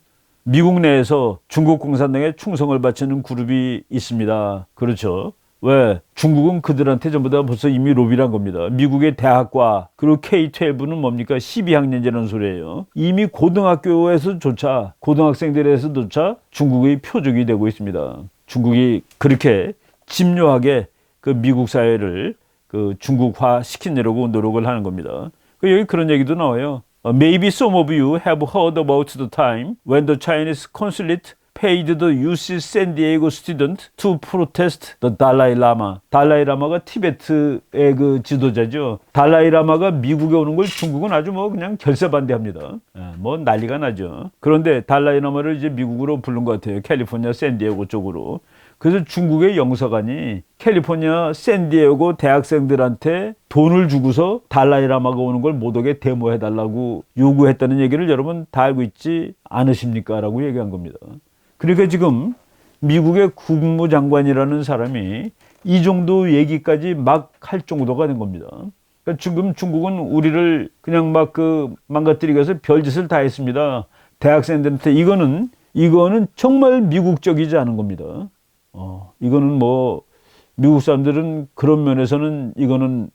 미국 내에서 중국 공산당에 충성을 바치는 그룹이 있습니다. 그렇죠. 왜? 중국은 그들한테 전부 다 벌써 이미 로비란 겁니다. 미국의 대학과 그리고 K-12는 뭡니까? 12학년제라는 소리예요. 이미 고등학교에서조차, 고등학생들에서조차 중국의 표적이 되고 있습니다. 중국이 그렇게 집요하게 그 미국 사회를 그 중국화 시키려고 노력을 하는 겁니다. 여기 그런 얘기도 나와요. Maybe some of you have heard about the time when the Chinese consulate paid the UC San Diego student to protest the Dalai Lama. 달라이 라마가 티베트의 그 지도자죠. 달라이 라마가 미국에 오는 걸 중국은 아주 뭐 그냥 결사반대합니다. 뭐 난리가 나죠. 그런데 달라이 라마를 이제 미국으로 부른 것 같아요. 캘리포니아 샌디에고 쪽으로. 그래서 중국의 영사관이 캘리포니아 샌디에고 대학생들한테 돈을 주고서 달라이 라마가 오는 걸 못 오게 데모해달라고 요구했다는 얘기를 여러분 다 알고 있지 않으십니까? 라고 얘기한 겁니다. 그러니까 지금 미국의 국무장관이라는 사람이 이 정도 얘기까지 막 할 정도가 된 겁니다. 그러니까 지금 중국은 우리를 그냥 막 그 망가뜨리기 위해서 별짓을 다 했습니다. 대학생들한테 이거는 정말 미국적이지 않은 겁니다. 이거는 뭐 미국 사람들은 그런 면에서는 이거는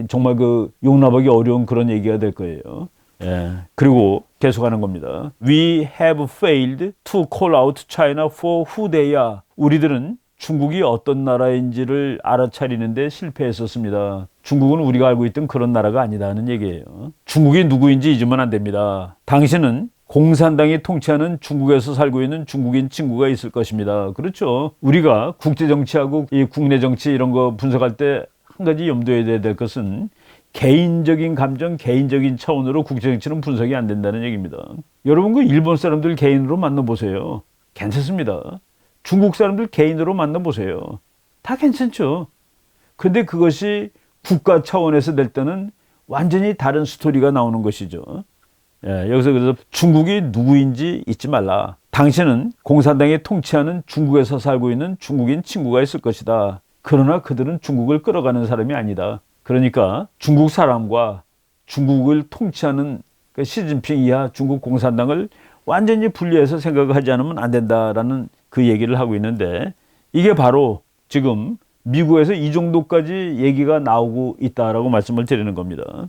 정말 그 용납하기 어려운 그런 얘기가 될 거예요. 예. 그리고 계속하는 겁니다. We have failed to call out China for who they are. 우리들은 중국이 어떤 나라인지를 알아차리는데 실패했었습니다. 중국은 우리가 알고 있던 그런 나라가 아니다는 얘기예요. 중국이 누구인지 잊으면 안 됩니다. 당신은 공산당이 통치하는 중국에서 살고 있는 중국인 친구가 있을 것입니다. 그렇죠. 우리가 국제정치하고 이 국내 정치 이런 거 분석할 때 한 가지 염두에 둬야 될 것은 개인적인 감정, 개인적인 차원으로 국제정치는 분석이 안 된다는 얘기입니다. 여러분 그 일본 사람들 개인으로 만나보세요. 괜찮습니다. 중국 사람들 개인으로 만나보세요. 다 괜찮죠. 근데 그것이 국가 차원에서 될 때는 완전히 다른 스토리가 나오는 것이죠. 여기서 그래서 중국이 누구인지 잊지 말라. 당신은 공산당이 통치하는 중국에서 살고 있는 중국인 친구가 있을 것이다. 그러나 그들은 중국을 끌어가는 사람이 아니다. 그러니까 중국 사람과 중국을 통치하는 시진핑 이하 중국 공산당을 완전히 분리해서 생각하지 않으면 안 된다라는 그 얘기를 하고 있는데, 이게 바로 지금 미국에서 이 정도까지 얘기가 나오고 있다라고 말씀을 드리는 겁니다.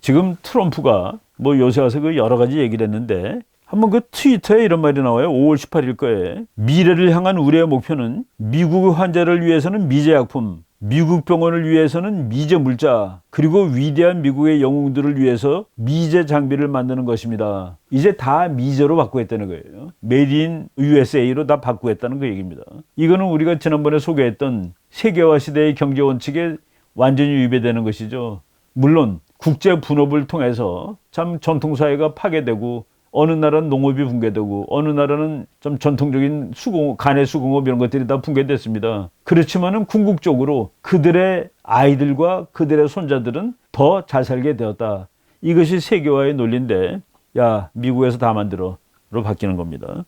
지금 트럼프가 뭐 요새 와서 그 여러 가지 얘기를 했는데, 한번 그 트위터에 이런 말이 나와요. 5월 18일 거에 미래를 향한 우리의 목표는 미국 환자를 위해서는 미제약품, 미국 병원을 위해서는 미제 물자, 그리고 위대한 미국의 영웅들을 위해서 미제 장비를 만드는 것입니다. 이제 다 미제로 바꾸겠다는 거예요. 메이드 인 USA로 다 바꾸겠다는 그 얘기입니다. 이거는 우리가 지난번에 소개했던 세계화 시대의 경제 원칙에 완전히 위배되는 것이죠. 물론 국제 분업을 통해서 참 전통사회가 파괴되고, 어느 나라는 농업이 붕괴되고, 어느 나라는 좀 전통적인 간의 수공업 이런 것들이 다 붕괴됐습니다. 그렇지만은 궁극적으로 그들의 아이들과 그들의 손자들은 더 잘 살게 되었다. 이것이 세계화의 논리인데, 야, 미국에서 다 만들어로 바뀌는 겁니다.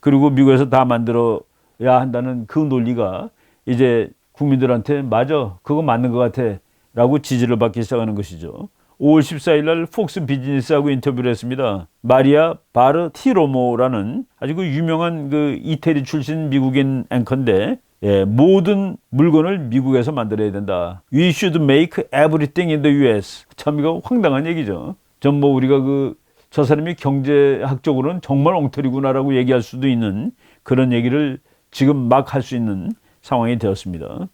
그리고 미국에서 다 만들어야 한다는 그 논리가 이제 국민들한테 맞아, 그거 맞는 것 같아 라고 지지를 받기 시작하는 것이죠. 5월 14일 날 폭스 비즈니스하고 인터뷰를 했습니다. 마리아 바르티로모라는 아주 그 유명한 그 이태리 출신 미국인 앵커인데, 모든 물건을 미국에서 만들어야 된다. We should make everything in the US. 참 이거 황당한 얘기죠. 전 뭐 우리가 저 사람이 경제학적으로는 정말 엉터리구나라고 얘기할 수도 있는 그런 얘기를 지금 막 할 수 있는 상황이 되었습니다.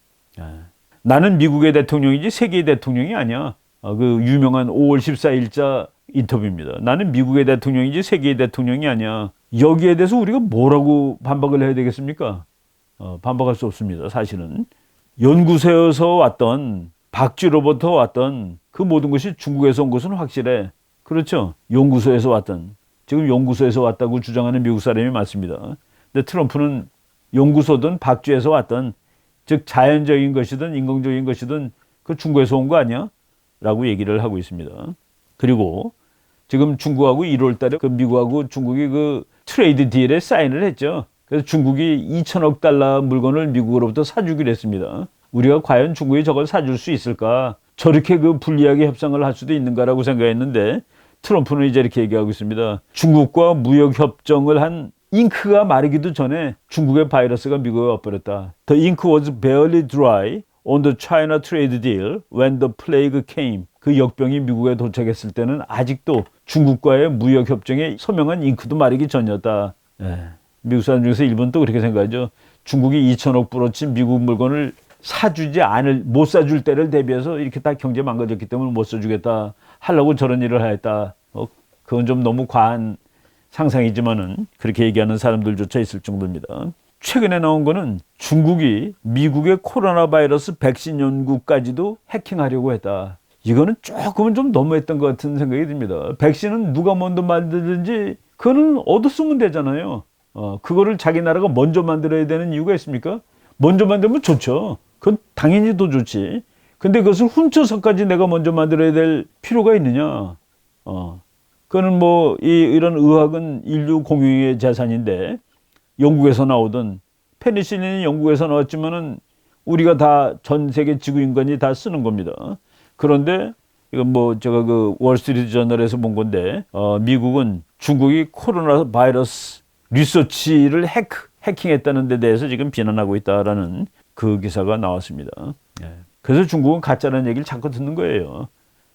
나는 미국의 대통령이지 세계의 대통령이 아니야. 그 유명한 5월 14일자 인터뷰입니다. 나는 미국의 대통령이지 세계의 대통령이 아니야. 여기에 대해서 우리가 뭐라고 반박을 해야 되겠습니까? 반박할 수 없습니다. 사실은 연구소에서 왔던 박쥐로부터 왔던 그 모든 것이 중국에서 온 것은 확실해. 그렇죠? 연구소에서 왔던, 지금 연구소에서 왔다고 주장하는 미국 사람이 많습니다. 근데 트럼프는 연구소든 박쥐에서 왔던, 즉 자연적인 것이든 인공적인 것이든 그 중국에서 온 거 아니야? 라고 얘기를 하고 있습니다. 그리고 지금 중국하고 1월 달에 그 미국하고 중국이 그 트레이드 딜에 사인을 했죠. 그래서 중국이 2천억 달러 물건을 미국으로부터 사주기로 했습니다. 우리가 과연 중국이 저걸 사줄 수 있을까? 저렇게 그 불리하게 협상을 할 수도 있는가라고 생각했는데, 트럼프는 이제 이렇게 얘기하고 있습니다. 중국과 무역 협정을 한 잉크가 마르기도 전에 중국의 바이러스가 미국에 와버렸다. The ink was barely dry on the China trade deal when the plague came. 그 역병이 미국에 도착했을 때는 아직도 중국과의 무역 협정에 서명한 잉크도 마르기 전이었다. 미국 사람 중에서 일본은 또 그렇게 생각하죠. 중국이 2천억 불어친 미국 물건을 못 사줄 때를 대비해서 이렇게 다 경제 망가졌기 때문에 못 사주겠다 하려고 저런 일을 하였다. 그건 좀 너무 과한 상상이지만은 그렇게 얘기하는 사람들조차 있을 정도입니다. 최근에 나온 거는 중국이 미국의 코로나 바이러스 백신 연구까지도 해킹하려고 했다. 이거는 조금은 좀 너무했던 것 같은 생각이 듭니다. 백신은 누가 먼저 만들든지 그거는 얻어쓰면 되잖아요. 그거를 자기 나라가 먼저 만들어야 되는 이유가 있습니까? 먼저 만들면 좋죠. 그건 당연히 더 좋지. 근데 그것을 훔쳐서까지 내가 먼저 만들어야 될 필요가 있느냐? 그거는 뭐 이런 의학은 인류 공유의 재산인데, 영국에서 나오던 페니실린이 영국에서 나왔지만은 우리가 다 전 세계 지구 인간이 다 쓰는 겁니다. 그런데 이건 뭐 제가 그 월스트리트 저널에서 본 건데, 미국은 중국이 코로나 바이러스 리서치를 해킹했다는 데 대해서 지금 비난하고 있다라는 그 기사가 나왔습니다. 그래서 중국은 가짜라는 얘기를 자꾸 듣는 거예요.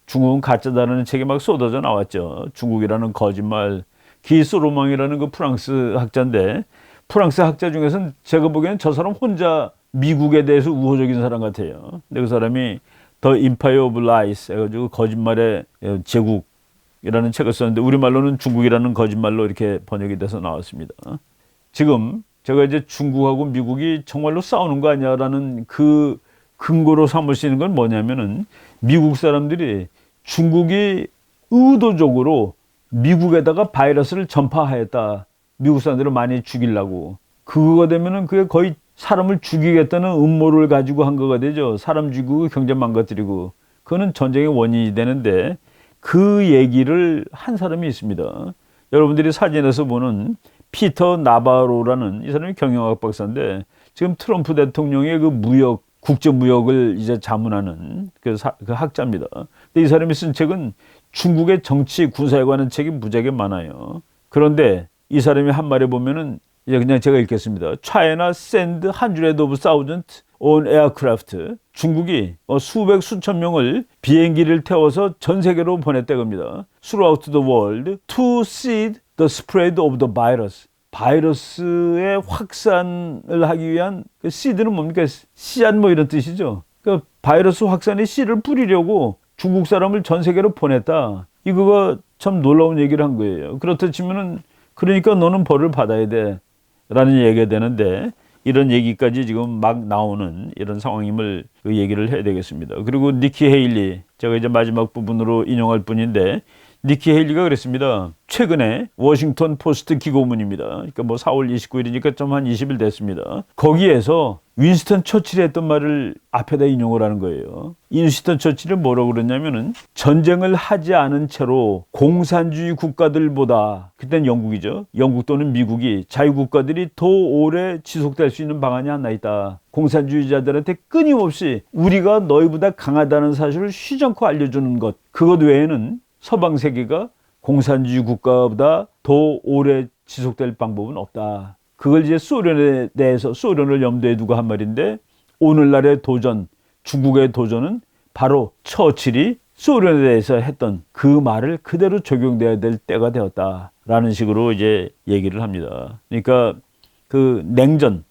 중국은 가짜다라는 책이 막 쏟아져 나왔죠. 중국이라는 거짓말. 기스 로망이라는 그 프랑스 학자인데, 프랑스 학자 중에서는 제가 보기에는 저 사람 혼자 미국에 대해서 우호적인 사람 같아요. 근데 그 사람이 The Empire of Lies 해가지고 거짓말의 제국이라는 책을 썼는데, 우리말로는 중국이라는 거짓말로 이렇게 번역이 돼서 나왔습니다. 지금 제가 이제 중국하고 미국이 정말로 싸우는 거 아니야라는 그 근거로 삼을 수 있는 건 뭐냐면은, 미국 사람들이 중국이 의도적으로 미국에다가 바이러스를 전파하였다. 미국 사람들을 많이 죽이려고. 그거가 되면은 그게 거의 사람을 죽이겠다는 음모를 가지고 한 거가 되죠. 사람 죽이고 경제 망가뜨리고. 그거는 전쟁의 원인이 되는데, 그 얘기를 한 사람이 있습니다. 여러분들이 사진에서 보는 피터 나바로라는 이 사람이 경영학 박사인데 지금 트럼프 대통령의 그 무역, 국제무역을 이제 자문하는 그 학자입니다. 근데 이 사람이 쓴 책은 중국의 정치, 군사에 관한 책이 무지하게 많아요. 그런데 이 사람이 한 말에 보면은 이제 그냥 제가 읽겠습니다. China send hundred of thousands on aircraft. 중국이 수백 수천 명을 비행기를 태워서 전 세계로 보냈다 겁니다. Throughout the world to seed the spread of the virus. 바이러스의 확산을 하기 위한 그 seed는 뭡니까? 씨앗 뭐 이런 뜻이죠. 그 바이러스 확산의 씨를 뿌리려고 중국 사람을 전 세계로 보냈다. 이거가 참 놀라운 얘기를 한 거예요. 그렇다 치면은 그러니까 너는 벌을 받아야 돼 라는 얘기가 되는데 이런 얘기까지 지금 막 나오는 이런 상황임을 그 얘기를 해야 되겠습니다. 그리고 니키 헤일리, 제가 이제 마지막 부분으로 인용할 뿐인데 니키 헤일리가 그랬습니다. 최근에 워싱턴 포스트 기고문입니다. 그러니까 뭐 4월 29일이니까 좀 한 20일 됐습니다. 거기에서 윈스턴 처칠이 했던 말을 앞에다 인용을 하는 거예요. 윈스턴 처칠이 뭐라고 그랬냐면은 전쟁을 하지 않은 채로 공산주의 국가들보다, 그때는 영국이죠. 영국 또는 미국이 자유국가들이 더 오래 지속될 수 있는 방안이 하나 있다. 공산주의자들한테 끊임없이 우리가 너희보다 강하다는 사실을 쉬지 않고 알려주는 것. 그것 외에는 서방 세계가 공산주의 국가보다 더 오래 지속될 방법은 없다. 그걸 이제 소련에 대해서 소련을 염두에 두고 한 말인데 오늘날의 도전, 중국의 도전은 바로 처칠이 소련에 대해서 했던 그 말을 그대로 적용돼야 될 때가 되었다라는 식으로 이제 얘기를 합니다. 그러니까 그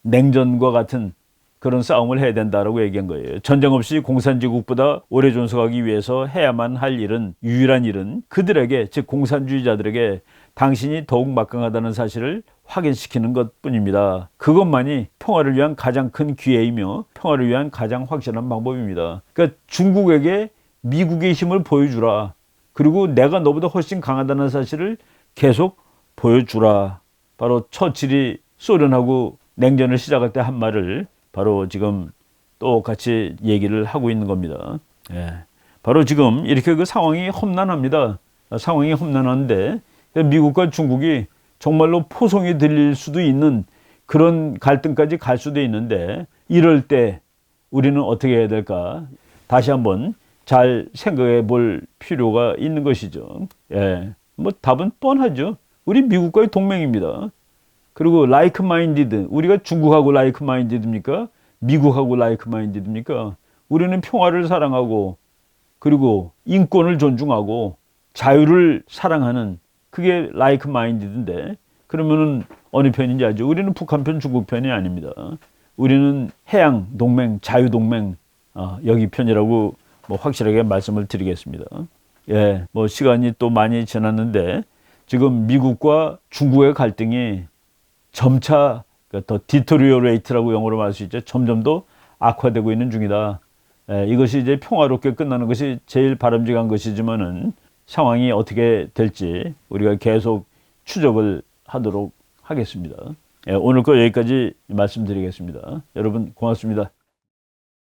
냉전과 같은 그런 싸움을 해야 된다라고 얘기한 거예요. 전쟁 없이 공산주의국보다 오래 존속하기 위해서 해야만 할 일은, 유일한 일은 그들에게, 즉 공산주의자들에게 당신이 더욱 막강하다는 사실을 확인시키는 것뿐입니다. 그것만이 평화를 위한 가장 큰 기회이며 평화를 위한 가장 확실한 방법입니다. 그러니까 중국에게 미국의 힘을 보여주라. 그리고 내가 너보다 훨씬 강하다는 사실을 계속 보여주라. 바로 처칠이 소련하고 냉전을 시작할 때 한 말을 바로 지금 똑같이 얘기를 하고 있는 겁니다. 예. 바로 지금 이렇게 그 상황이 험난합니다. 상황이 험난한데 미국과 중국이 정말로 포성이 들릴 수도 있는 그런 갈등까지 갈 수도 있는데 이럴 때 우리는 어떻게 해야 될까? 다시 한번 잘 생각해 볼 필요가 있는 것이죠. 예. 뭐 답은 뻔하죠. 우리 미국과의 동맹입니다. 그리고 like minded, 우리가 중국하고 like minded입니까? 미국하고 like minded입니까? 우리는 평화를 사랑하고 그리고 인권을 존중하고 자유를 사랑하는, 그게 like minded인데 그러면은 어느 편인지 알죠? 우리는 북한 편, 중국 편이 아닙니다. 우리는 해양 동맹, 자유 동맹 여기 편이라고 뭐 확실하게 말씀을 드리겠습니다. 예, 뭐 시간이 또 많이 지났는데 지금 미국과 중국의 갈등이 점차 더 디토리오레이트라고 영어로 말할 수 있죠. 점점 더 악화되고 있는 중이다. 이것이 이제 평화롭게 끝나는 것이 제일 바람직한 것이지만은 상황이 어떻게 될지 우리가 계속 추적을 하도록 하겠습니다. 오늘 거 여기까지 말씀드리겠습니다. 여러분 고맙습니다.